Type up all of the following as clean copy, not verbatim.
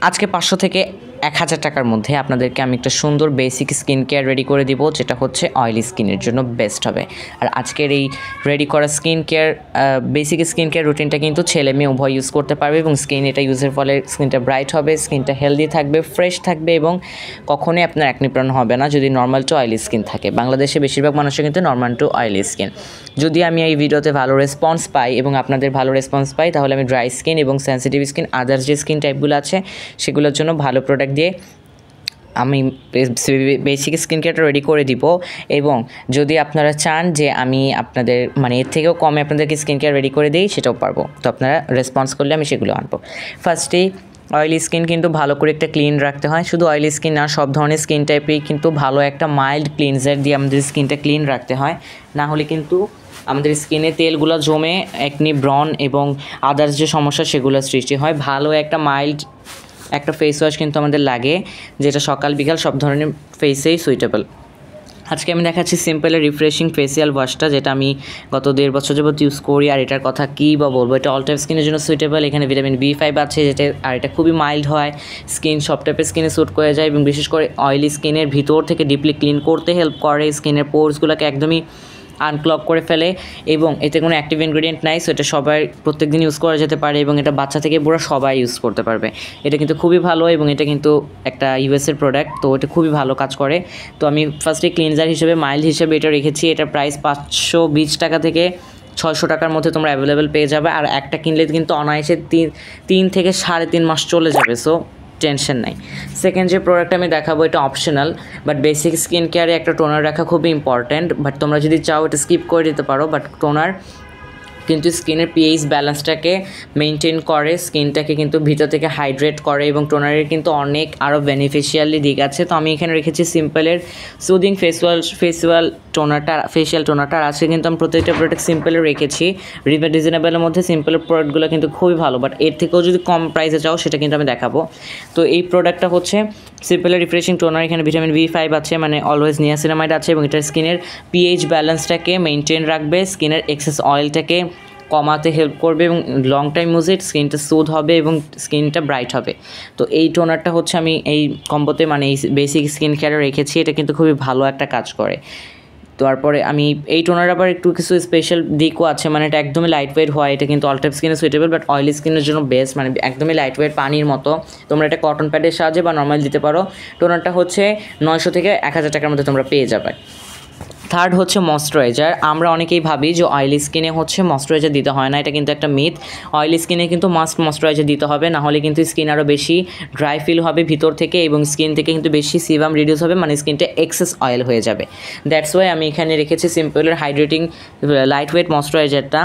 আজকে 500 থেকে 1000 টাকার মধ্যে আপনাদেরকে আমি একটা সুন্দর বেসিক স্কিন কেয়ার রেডি করে দিব, যেটা হচ্ছে অয়েলি স্কিনের জন্য বেস্ট হবে। আর আজকের এই রেডি করা skin care basic skin care রুটিনটা কিন্তু ছেলে মেয়ে উভয় ইউজ করতে পারবে এবং স্কিন এটা ইউজের ফলে স্কিনটা ব্রাইট হবে, স্কিনটা হেলদি থাকবে, ফ্রেশ থাকবে এবং কখনোই আপনার অ্যাকনি প্রন হবে না যদি নর্মাল টু অয়েলি স্কিন থাকে। বাংলাদেশে বেশিরভাগ মানুষের কিন্তু নর্মাল টু অয়েলি স্কিন। যদি আমি এই ভিডিওতে ভালো রেসপন্স পাই এবং আপনাদের ভালো রেসপন্স পাই, তাহলে আমি ড্রাই স্কিন এবং সেন্সিটিভ স্কিন আদার্স যে স্কিন টাইপগুলো আছে সেগুলোর জন্য ভালো প্রোডাক্ট দিয়ে আমি বেসিক স্কিন কেয়ারটা রেডি করে দিব। এবং যদি আপনারা চান যে আমি আপনাদের এর থেকেও কমে আপনাদেরকে স্কিন কেয়ার রেডি করে দিই, সেটাও পারবো। তো আপনারা রেসপন্স করলে আমি সেগুলো আনবো। ফার্স্টেই অয়েলি স্কিন কিন্তু ভালো করে একটা ক্লিন রাখতে হয়। শুধু অয়েলি স্কিন না, সব ধরনের স্কিন টাইপেই কিন্তু ভালো একটা মাইল্ড ক্লিনজার দিয়ে আমাদের স্কিনটা ক্লিন রাখতে হয়। না হলে কিন্তু আমাদের স্কিনে তেলগুলো জমে অ্যাকনি, ব্রন এবং আদার্স যে সমস্যা সেগুলো সৃষ্টি হয়। ভালো একটা মাইল্ড একটা ফেস ওয়াশ কিন্তু আমাদের লাগে, যেটা সকাল বিকাল সব ধরনের ফেসেই সুইটেবল। আজকে আমি দেখাচ্ছি সিম্পলের রিফ্রেশিং ফেসিয়াল ওয়াশটা, যেটা আমি গত 1.5 বছর যাবত ইউজ করি। আর এটার কথা কী বা বলবো, এটা অল টাইপ স্কিনের জন্য সুইটেবল। এখানে ভিটামিন B5 আছে, যেটা আর এটা খুবই মাইল্ড হয়, স্কিন সব টাইপের স্কিনে স্যুট করে যায় এবং বিশেষ করে অয়েলি স্কিনের ভিতর থেকে ডিপলি ক্লিন করতে হেল্প করে, স্কিনের পোরসগুলোকে একদমই আনক্লগ করে ফেলে এবং এতে কোনো অ্যাক্টিভ ইনগ্রেডিয়েন্ট নাই। সো এটা সবাই প্রত্যেকদিন ইউজ করা যেতে পারে এবং এটা বাচ্চা থেকে পুরো সবাই ইউজ করতে পারবে। এটা কিন্তু খুবই ভালো এবং এটা কিন্তু একটা ইউএসের প্রোডাক্ট, তো এটা খুবই ভালো কাজ করে। তো আমি ফার্স্টে ক্লিনজার হিসেবে মাইল্ড হিসেবে এটা রেখেছি। এটার প্রাইস 520 টাকা থেকে 600 টাকার মধ্যে তোমরা অ্যাভেলেবেল পেয়ে যাবে। আর একটা কিনলে কিন্তু অনায়াসে 3 থেকে 3.5 মাস চলে যাবে। সো টেনশন নাই। সেকেন্ড যে প্রোডাক্ট আমি দেখাবো এটা অপশনাল, বাট বেসিক স্কিন কেয়ারে একটা টোনার রাখা খুবই ইম্পর্ট্যান্ট। বাট তোমরা যদি চাও এটা স্কিপ করে দিতে পারো। বাট টোনার কিন্তু স্কিনের পিএইচ ব্যালেন্সটাকে মেনটেন করে, স্কিনটাকে কিন্তু ভিতর থেকে হাইড্রেট করে এবং টোনারের কিন্তু অনেক আরও বেনিফিশিয়ালি দিক আছে। তো আমি এখানে রেখেছি সিম্পলের সুদিং ফেসিয়াল টোনারটা। আর আজকে কিন্তু আমি প্রত্যেকটা প্রোডাক্ট সিম্পলের রেখেছি। রিজনেবলের মধ্যে সিম্পলের প্রোডাক্টগুলো কিন্তু খুবই ভালো, বাট এর থেকেও যদি কম প্রাইসে চাও সেটা কিন্তু আমি দেখাবো। তো এই প্রোডাক্টটা হচ্ছে সিম্পলের রিফ্রেশিং টোনার। এখানে ভিটামিন B5 আছে, অলওয়েজ নিয়াসিনামাইড আছে এবং এটা স্কিনের পিএইচ ব্যালেন্সটাকে মেনটেন রাখবে, স্কিনের এক্সেস অয়েলটাকে কমাতে হেল্প করবে এবং লং টাইম ইউজে স্কিনটা স্মুথ হবে এবং স্কিনটা ব্রাইট হবে। তো এই টোনারটা হচ্ছে আমি এই কম্বোতে এই বেসিক স্কিন কেয়ারে রেখেছি। এটা কিন্তু খুবই ভালো একটা কাজ করে। তারপরে আমি এই টোনার আবার একটু কিছু স্পেশাল দিকও আছে, এটা একদমই লাইট ওয়েট হয়। এটা কিন্তু অল টাইপ স্কিনে সুইটেবল, বাট অয়েলি স্কিনের জন্য বেস্ট, একদমই লাইট ওয়েট পানির মতো। তোমরা এটা কটন প্যাডের সাহায্যে বা নর্মাল দিতে পারো। টোনারটা হচ্ছে 900 থেকে 1000 টাকার মধ্যে তোমরা পেয়ে যাবে। থার্ড হচ্ছে ময়শ্চারাইজার। আমরা অনেকেই ভাবি যে অয়েলি স্কিনে হচ্ছে ময়শ্চারাইজার দিতে হয় না, এটা কিন্তু একটা মিথ। অয়েলি স্কিনে কিন্তু মাস্ট ময়শ্চারাইজার দিতে হবে, না হলে কিন্তু স্কিন আরও বেশি ড্রাই ফিল হবে ভিতর থেকে এবং স্কিন থেকে কিন্তু বেশি সিবাম রিডিউস হবে, স্কিনটা এক্সেস অয়েল হয়ে যাবে। দ্যাটস ওয়াই আমি এখানে রেখেছি সিম্পলের হাইড্রেটিং লাইট ওয়েট ময়শ্চারাইজারটা,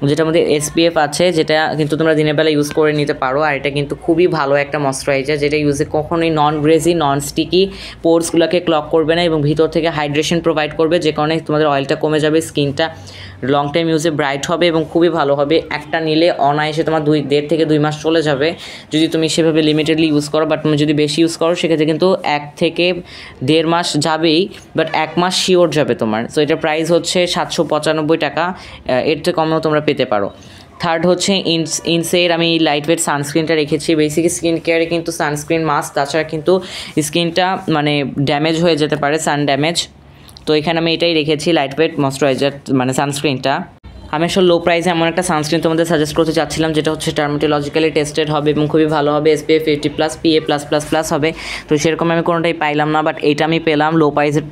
যেটার মধ্যে SPF আছে, যেটা কিন্তু তোমরা দিনের বেলা ইউজ করে নিতে পারো। আর এটা কিন্তু খুবই ভালো একটা ময়শ্চারাইজার, যেটা ইউজে কখনোই নন গ্রেজি, নন স্টিকি, পোরসগুলোকে ক্লগ করবে না এবং ভিতর থেকে হাইড্রেশন প্রোভাইড করবে, যে কারণে তোমাদের অয়েলটা কমে যাবে, স্কিনটা লং টাইম ইউজে ব্রাইট হবে এবং খুবই ভালো হবে। একটা নিলে অনায়াসে তোমার 1.5 থেকে 2 মাস চলে যাবে যদি তুমি সেভাবে লিমিটেডলি ইউজ করো। বাট তুমি যদি বেশি ইউজ করো সেক্ষেত্রে কিন্তু 1 থেকে 1.5 মাস যাবেই, বাট 1 মাস শিওর যাবে তোমার। সো এটার প্রাইস হচ্ছে 795 টাকা, এর থেকে কমেও তোমরা পেতে পারো। থার্ড হচ্ছে ইনসের আমি লাইট ওয়েট সানস্ক্রিনটা রেখেছি। বেসিক স্কিন কেয়ারে কিন্তু সানস্ক্রিন মাস্ট, তাছাড়া কিন্তু স্কিনটা ড্যামেজ হয়ে যেতে পারে, সান ড্যামেজ। তো এখানে আমি এটাই রেখেছি, লাইট ওয়েট ময়শ্চারাইজার সানস্ক্রিনটা। আমি আসলে লো প্রাইসে এমন একটা সানস্ক্রিন তোমাদের সাজেস্ট করতে চাচ্ছিলাম, যেটা হচ্ছে ডার্মাটোলজিক্যালি টেস্টেড হবে এবং খুবই ভালো হবে, SPF 50+, PA+++ হবে। তো সেরকম আমি কোনোটাই পাইলাম না, বাট এটা আমি পেলাম লো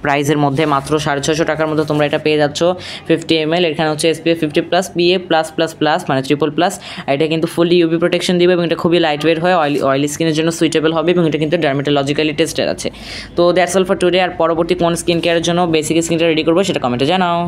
প্রাইসের মধ্যে, মাত্র 650 টাকার মধ্যে তোমরা এটা পেয়ে যাচ্ছ। 50 ml, এখানে হচ্ছে SPF 50+, PA+++, ট্রিপল+। আর এটা কিন্তু ফুলি UV প্রোটেকশন দিবে এবং এটা খুবই লাইট ওয়েট হয়, অয়েলি স্কিনের জন্য সুইটেবল হবে এবং এটা কিন্তু ডার্মাটোলজিক্যালি টেস্টেড আছে। তো দ্যাটস অল ফর টুডে। আর পরবর্তী কোন স্কিন কেয়ারের জন্য বেসিক স্কিনটা রেডি করবো সেটা কমেন্টে জানাও।